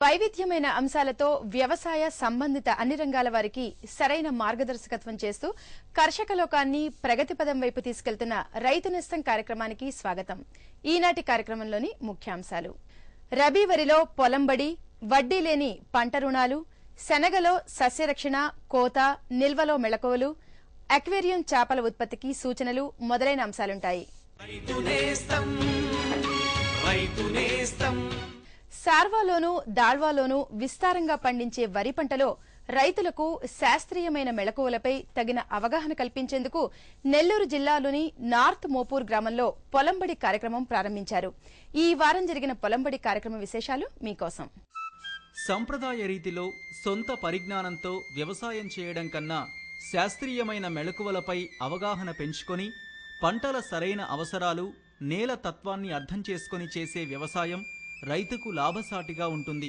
వైవిధ్యమైన అంశాలతో వ్యవసాయ సంబంధిత అన్ని రంగాల వారికి సరైన మార్గదర్శకత్వం చేస్తూ కర్షక లోకాన్ని ప్రగతి పదం వైపు తీసుకెళ్తున్న రైతు నేస్తం కార్యక్రమానికి స్వాగతం. ఈనాటి కార్యక్రమంలోని ముఖ్యాంశాలు: రబీ వరిలో పొలంబడి, వడ్డీ లేని పంట రుణాలు, శనగలో సస్యరక్షణ, కోత, నిల్వలో మెళకువలు, అక్వేరియం చేపల ఉత్పత్తికి సూచనలు మొదలైన అంశాలుంటాయి. సార్వాలోనూ దాళ్వాలోనూ విస్తారంగా పండించే వరి పంటలో రైతులకు శాస్త్రీయమైన మెళకువలపై తగిన అవగాహన కల్పించేందుకు నెల్లూరు జిల్లాలోని నార్త్ మోపూర్ గ్రామంలో పొలంబడి కార్యక్రమం ప్రారంభించారు. ఈ వారం జరిగిన పొలంబడి కార్యక్రమ విశేషాలు మీకోసం. సంప్రదాయ రీతిలో సొంత పరిజ్ఞానంతో వ్యవసాయం చేయడం కన్నా శాస్త్రీయమైన మెళకువలపై అవగాహన పెంచుకొని పంటల సరైన అవసరాలు, నేల తత్వాన్ని అర్థం చేసుకొని చేసే వ్యవసాయం రైతుకు లాభసాటిగా ఉంటుంది.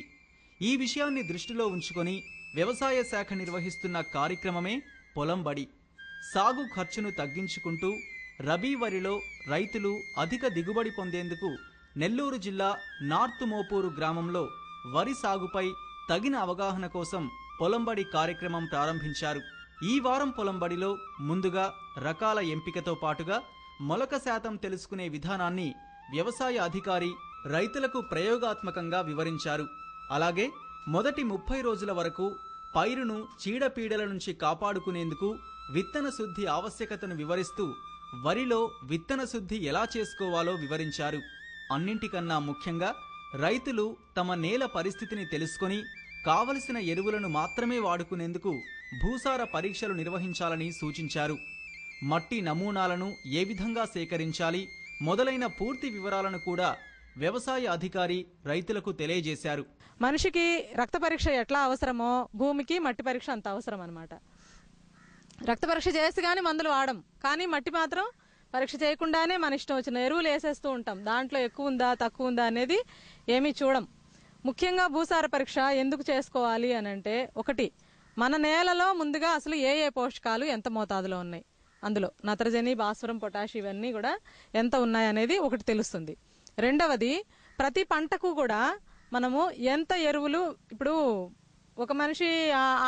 ఈ విషయాన్ని దృష్టిలో ఉంచుకొని వ్యవసాయ శాఖ నిర్వహిస్తున్న కార్యక్రమమే పొలంబడి. సాగు ఖర్చును తగ్గించుకుంటూ రబీ వరిలో రైతులు అధిక దిగుబడి పొందేందుకు నెల్లూరు జిల్లా నార్త్ మోపూరు గ్రామంలో వరి సాగుపై తగిన అవగాహన కోసం పొలంబడి కార్యక్రమం ప్రారంభించారు. ఈ వారం పొలంబడిలో ముందుగా రకాల ఎంపికతో పాటుగా మొలక శాతం తెలుసుకునే విధానాన్ని వ్యవసాయ అధికారి రైతులకు ప్రయోగాత్మకంగా వివరించారు. అలాగే మొదటి 30 రోజుల వరకు పైరును చీడపీడల నుంచి కాపాడుకునేందుకు విత్తన శుద్ధి ఆవశ్యకతను వివరిస్తూ వరిలో విత్తన శుద్ధి ఎలా చేసుకోవాలో వివరించారు. అన్నింటికన్నా ముఖ్యంగా రైతులు తమ నేల పరిస్థితిని తెలుసుకొని కావలసిన ఎరువులను మాత్రమే వాడుకునేందుకు భూసార పరీక్షలు నిర్వహించాలని సూచించారు. మట్టి నమూనాలను ఏ విధంగా సేకరించాలి మొదలైన పూర్తి వివరాలను కూడా వ్యవసాయ అధికారి రైతులకు తెలియజేశారు. మనిషికి రక్త పరీక్ష ఎట్లా అవసరమో భూమికి మట్టి పరీక్ష అంత అవసరం అన్నమాట. రక్త పరీక్ష చేసి కానీ మందులు వాడం, కానీ మట్టి మాత్రం పరీక్ష చేయకుండానే మన ఇష్టం వచ్చిన ఎరువులు వేసేస్తూ ఉంటాం. దాంట్లో ఎక్కువ ఉందా తక్కువ ఉందా అనేది ఏమీ చూడం. ముఖ్యంగా భూసార పరీక్ష ఎందుకు చేసుకోవాలి అని అంటే, ఒకటి, మన నేలలో ముందుగా అసలు ఏ పోషకాలు ఎంత మోతాదులో ఉన్నాయి, అందులో నత్రజని, భాస్వరం, పొటాష్ ఇవన్నీ కూడా ఎంత ఉన్నాయనేది ఒకటి తెలుస్తుంది. రెండవది, ప్రతి పంటకు కూడా మనము ఎంత ఎరువులు, ఇప్పుడు ఒక మనిషి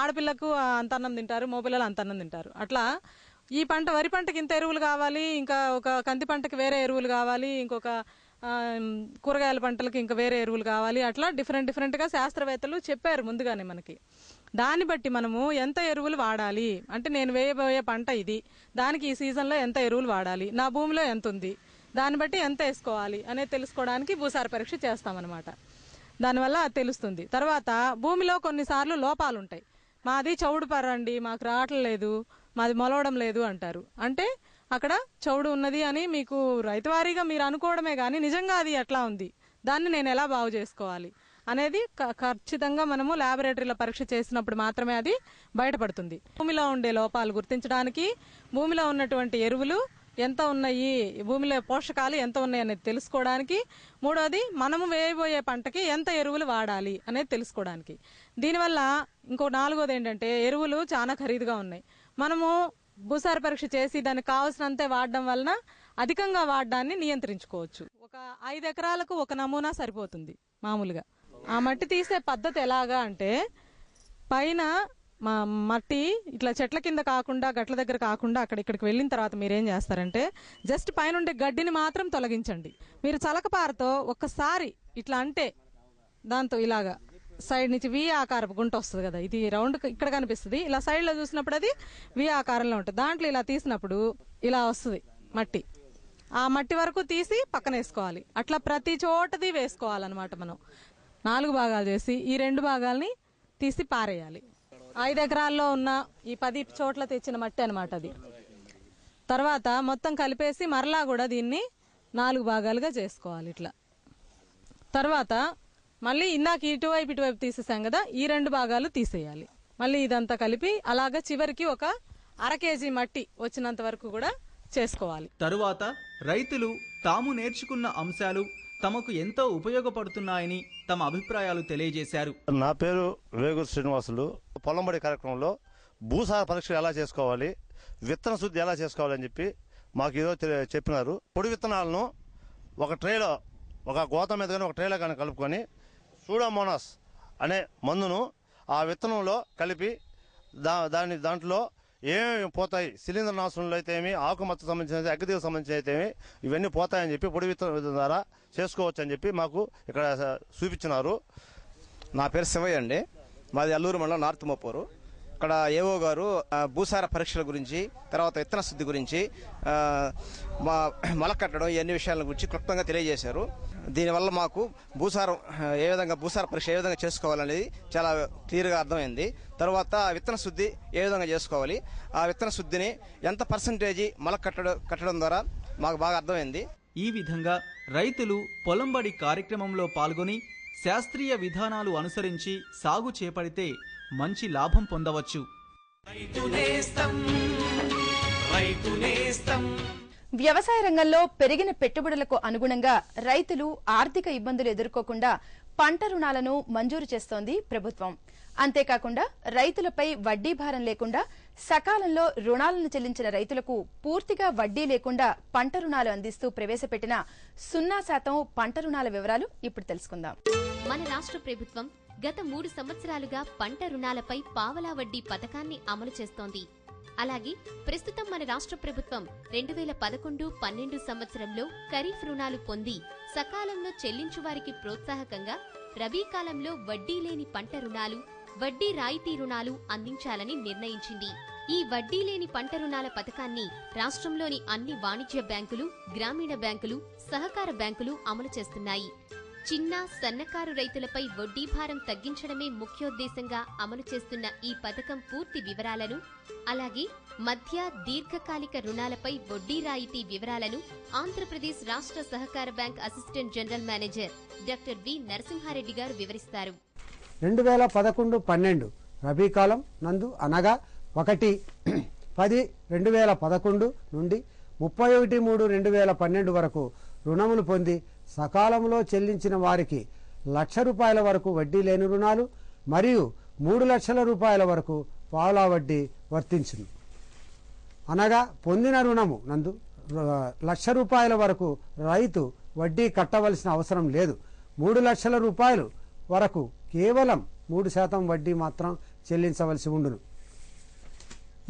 ఆడపిల్లకు అంత అన్నం తింటారు, మగపిల్లలు అంత అన్నం తింటారు. అట్లా ఈ పంట వరి పంటకి ఇంత ఎరువులు కావాలి, ఇంకా ఒక కంది పంటకి వేరే ఎరువులు కావాలి, ఇంకొక కూరగాయల పంటలకు ఇంకా వేరే ఎరువులు కావాలి. అట్లా డిఫరెంట్గా శాస్త్రవేత్తలు చెప్పారు ముందుగానే మనకి. దాన్ని బట్టి మనము ఎంత ఎరువులు వాడాలి అంటే, నేను వేయబోయే పంట ఇది, దానికి ఈ సీజన్లో ఎంత ఎరువులు వాడాలి, నా భూమిలో ఎంత ఉంది, దాన్ని బట్టి ఎంత వేసుకోవాలి అనేది తెలుసుకోవడానికి భూసార పరీక్ష చేస్తామన్నమాట. దానివల్ల అది తెలుస్తుంది. తర్వాత భూమిలో కొన్నిసార్లు లోపాలు ఉంటాయి. మాది చౌడు పరండి, మాకు రావట్లేదు, మాది మొలవడం లేదు అంటారు. అంటే అక్కడ చౌడు ఉన్నది అని మీకు రైతువారీగా మీరు అనుకోవడమే కానీ నిజంగా అది ఎట్లా ఉంది, దాన్ని నేను ఎలా బాగు చేసుకోవాలి అనేది ఖచ్చితంగా మనము ల్యాబొరేటరీలో పరీక్ష చేసినప్పుడు మాత్రమే అది బయటపడుతుంది. భూమిలో ఉండే లోపాలు గుర్తించడానికి, భూమిలో ఉన్నటువంటి ఎరువులు ఎంత ఉన్నాయి, భూమిలో పోషకాలు ఎంత ఉన్నాయి అనేది తెలుసుకోవడానికి, మూడోది మనము వేయబోయే పంటకి ఎంత ఎరువులు వాడాలి అనేది తెలుసుకోవడానికి. దీనివల్ల ఇంకో నాలుగోది ఏంటంటే, ఎరువులు చాలా ఖరీదుగా ఉన్నాయి. మనము భూసార పరీక్ష చేసి దానికి కావాల్సినంతే వాడడం వలన అధికంగా వాడడాన్ని నియంత్రించుకోవచ్చు. ఒక 5 ఎకరాలకు ఒక నమూనా సరిపోతుంది మామూలుగా. ఆ మట్టి తీసే పద్ధతి ఎలాగా అంటే, పైన మట్టి ఇట్లా చెట్ల కింద కాకుండా, గట్ల దగ్గర కాకుండా ఇక్కడికి వెళ్ళిన తర్వాత మీరేం చేస్తారంటే, జస్ట్ పైన ఉండే గడ్డిని మాత్రం తొలగించండి. మీరు చలకపారతో ఒక్కసారి ఇట్లా అంటే, దాంతో ఇలాగా సైడ్ నుంచి వి ఆకారపు గుంట వస్తుంది కదా, ఇది రౌండ్ ఇక్కడ కనిపిస్తుంది. ఇలా సైడ్ లో చూసినప్పుడు అది వి ఆకారంలో ఉంటుంది. దాంట్లో ఇలా తీసినప్పుడు ఇలా వస్తుంది మట్టి. ఆ మట్టి వరకు తీసి పక్కన వేసుకోవాలి. అట్లా ప్రతి చోటది వేసుకోవాలన్నమాట. మనం 4 భాగాలు చేసి ఈ 2 భాగాల్ని తీసి పారేయాలి. 5 ఎకరాల్లో ఉన్న ఈ 10 చోట్ల తెచ్చిన మట్టి అనమాట అది. తర్వాత మొత్తం కలిపేసి మరలా కూడా దీన్ని 4 భాగాలుగా చేసుకోవాలి ఇట్లా. తర్వాత మళ్ళీ ఇందాక ఇటువైపు తీసేసాం కదా, ఈ 2 భాగాలు తీసేయాలి. మళ్ళీ ఇదంతా కలిపి అలాగా చివరికి ఒక 1/2 కేజీ మట్టి వచ్చినంత వరకు కూడా చేసుకోవాలి. తరువాత రైతులు తాము నేర్చుకున్న అంశాలు తమకు ఎంతో ఉపయోగపడుతున్నాయని తమ అభిప్రాయాలు తెలియజేశారు. నా పేరు వేగూరు శ్రీనివాసులు. పొలంబడి కార్యక్రమంలో భూసార పరీక్ష ఎలా చేసుకోవాలి, విత్తన శుద్ధి ఎలా చేసుకోవాలని చెప్పి మాకు ఏదో చెప్పినారు. పొడి విత్తనాలను ఒక ట్రేలో, ఒక గోతం మీద కానీ ఒక ట్రేలో కానీ కలుపుకొని సూడోమోనాస్ అనే మందును ఆ విత్తనంలో కలిపి దాంట్లో ఏమేమి పోతాయి, శిలీంద్ర నాశనంలో అయితే ఏమి, ఆకుమచ్చ సంబంధించిన అగ్గిదీగకు సంబంధించిన అయితే ఏమి, ఇవన్నీ పోతాయని చెప్పి పొడి విత్తనం ద్వారా చేసుకోవచ్చు అని చెప్పి మాకు ఇక్కడ చూపించినారు. నా పేరు శివయ్య అండి. మాది అల్లూరు మండలం నార్త్ మోపూరు. ఇక్కడ ఏఓ గారు భూసార పరీక్షల గురించి, తర్వాత విత్తన శుద్ధి గురించి, మొలకట్టడం ఇవన్నీ విషయాల గురించి క్లుప్తంగా తెలియజేశారు. దీనివల్ల మాకు భూసార పరీక్ష ఏ విధంగా చేసుకోవాలనేది చాలా క్లియర్గా అర్థమైంది. తర్వాత విత్తన శుద్ధి ఏ విధంగా చేసుకోవాలి, ఆ విత్తన శుద్ధిని ఎంత పర్సంటేజీ కట్టడం ద్వారా మాకు బాగా అర్థమైంది. ఈ విధంగా రైతులు పొలంబడి కార్యక్రమంలో పాల్గొని శాస్త్రీయ విధానాలు అనుసరించి సాగు చేపడితే మంచి లాభం పొందవచ్చు. వ్యవసాయ రంగంలో పెరిగిన పెట్టుబడులకు అనుగుణంగా రైతులు ఆర్థిక ఇబ్బందులు ఎదుర్కోకుండా పంట రుణాలను మంజూరు చేస్తోంది ప్రభుత్వం. అంతేకాకుండా రైతులపై వడ్డీ భారం లేకుండా సకాలంలో రుణాలను చెల్లించిన రైతులకు పూర్తిగా వడ్డీ లేకుండా పంట రుణాలు అందిస్తూ ప్రవేశపెట్టిన 0% పంట రుణాల వివరాలు ఇప్పుడు తెలుసుకుందాం. మన రాష్ట్ర ప్రభుత్వం గత 3 సంవత్సరాలుగా పంట రుణాలపై పావలా వడ్డీ పథకాన్ని అమలు చేస్తోంది. అలాగే ప్రస్తుతం మన రాష్ట్ర ప్రభుత్వం 2011-12 సంవత్సరంలో ఖరీఫ్ రుణాలు పొంది సకాలంలో చెల్లించు వారికి ప్రోత్సాహకంగా రబీ కాలంలో వడ్డీ లేని పంట రుణాలు, వడ్డీ రాయితీ రుణాలు అందించాలని నిర్ణయించింది. ఈ వడ్డీ లేని పంట రుణాల పథకాన్ని రాష్ట్రంలోని అన్ని వాణిజ్య బ్యాంకులు, గ్రామీణ బ్యాంకులు, సహకార బ్యాంకులు అమలు చేస్తున్నాయి. చిన్న, సన్నకారు రైతులపై వడ్డీ భారం తగ్గించడమే ముఖ్యోద్దేశంగా అమలు చేస్తున్న ఈ పథకం పూర్తి వివరాలను, అలాగే మధ్య, దీర్ఘకాలిక రుణాలపై వడ్డీ రాయితీ వివరాలను ఆంధ్రప్రదేశ్ రాష్ట్ర సహకార bank assistant general manager doctor V Narasimha Reddy గారు వివరిస్తారు. 2011-12 రబీ కాలం నందు అనగా 1/10/2011 నుండి 31/3/2012 వరకు రుణములు పొంది సకాలంలో చెల్లించిన వారికి ₹1,00,000 వరకు వడ్డీ లేని రుణాలు మరియు ₹3,00,000 వరకు పావలా వడ్డీ వర్తించును. అనగా పొందిన రుణము నందు ₹1,00,000 వరకు రైతు వడ్డీ కట్టవలసిన అవసరం లేదు. ₹3,00,000 వరకు కేవలం 3% వడ్డీ మాత్రం చెల్లించవలసి ఉండును.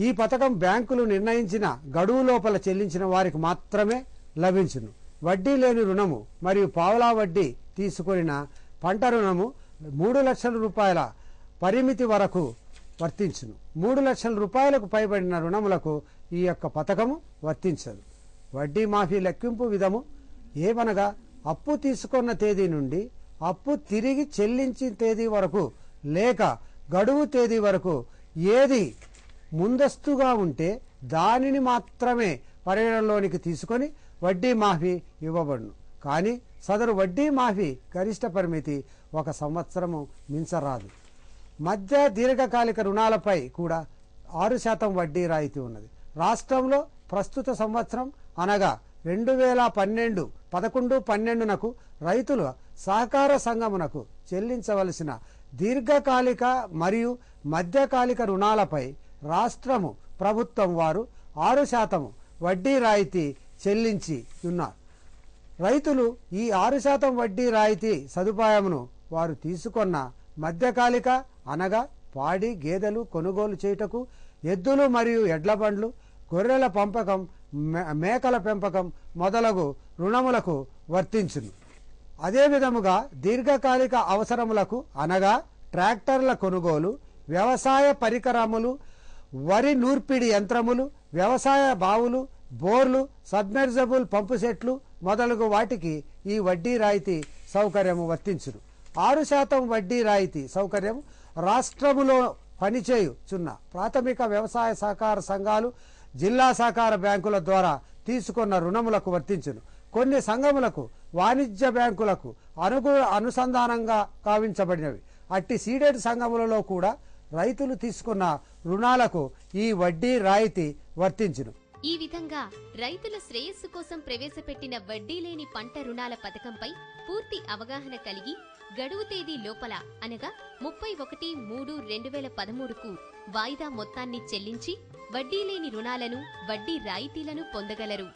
ఈ పథకం బ్యాంకులు నిర్ణయించిన గడువు లోపల చెల్లించిన వారికి మాత్రమే లభించును. వడ్డీ లేని రుణము మరియు పావలా వడ్డీ తీసుకొనిన పంట రుణము ₹3,00,000 పరిమితి వరకు వర్తించును. ₹3,00,000 పైబడిన రుణములకు ఈ యొక్క పథకము వర్తించదు. వడ్డీ మాఫీ లెక్కింపు విధము ఏమనగా అప్పు తీసుకున్న తేదీ నుండి అప్పు తిరిగి చెల్లించిన తేదీ వరకు లేక గడువు తేదీ వరకు ఏది ముందస్తుగా ఉంటే దానిని మాత్రమే పరిగణలోనికి తీసుకొని వడ్డీ మాఫీ ఇవ్వబడును. కానీ సదరు వడ్డీ మాఫీ గరిష్ట పరిమితి 1 సంవత్సరము మించరాదు. మధ్య దీర్ఘకాలిక రుణాలపై కూడా 6% వడ్డీ రాయితీ ఉన్నది. రాష్ట్రంలో ప్రస్తుత సంవత్సరం అనగా 2011-12 రైతుల సహకార సంఘమునకు చెల్లించవలసిన దీర్ఘకాలిక మరియు మధ్యకాలిక రుణాలపై రాష్ట్రము ప్రభుత్వం వారు 6% వడ్డీ రాయితీ చెల్లించి ఉన్నారు. రైతులు ఈ 6% వడ్డీ రాయితీ సదుపాయమును వారు తీసుకున్న మధ్యకాలిక అనగా పాడి గేదెలు కొనుగోలు చేయుటకు, ఎద్దులు మరియు ఎడ్ల బండ్లు, గొర్రెల పెంపకం, మేకల పెంపకం మొదలగు రుణములకు వర్తించును. అదే విధముగా దీర్ఘకాలిక అవసరములకు అనగా ట్రాక్టర్ల కొనుగోలు, వ్యవసాయ పరికరములు, వరి నూర్పిడి యంత్రములు, వ్యవసాయ బావులు, బోర్లు, సబ్మెర్జబుల్ పంపు సెట్లు మొదలగు వాటికి ఈ వడ్డీ రాయితీ సౌకర్యము వర్తించును. 6% వడ్డీ రాయితీ సౌకర్యం రాష్ట్రములో పనిచేయుచున్న ప్రాథమిక వ్యవసాయ సహకార సంఘాలు, జిల్లా సహకార బ్యాంకుల ద్వారా తీసుకున్న రుణములకు వర్తించును. కొన్ని సంఘములకు వాణిజ్య బ్యాంకులకు అనుసంధానంగా కావించబడినవి. అట్టి సీడెడ్ సంఘములలో కూడా రైతులు తీసుకున్న రుణాలకు ఈ వడ్డీ రాయితీ వర్తించును. ఈ విధంగా రైతుల శ్రేయస్సు కోసం ప్రవేశపెట్టిన వడ్డీ లేని పంట రుణాల పథకంపై పూర్తి అవగాహన కలిగి గడువు తేదీ లోపల అనగా 31/3/2013కు వాయిదా మొత్తాన్ని చెల్లించి వడ్డీ లేని రుణాలను, వడ్డీ రాయితీలను పొందగలరు.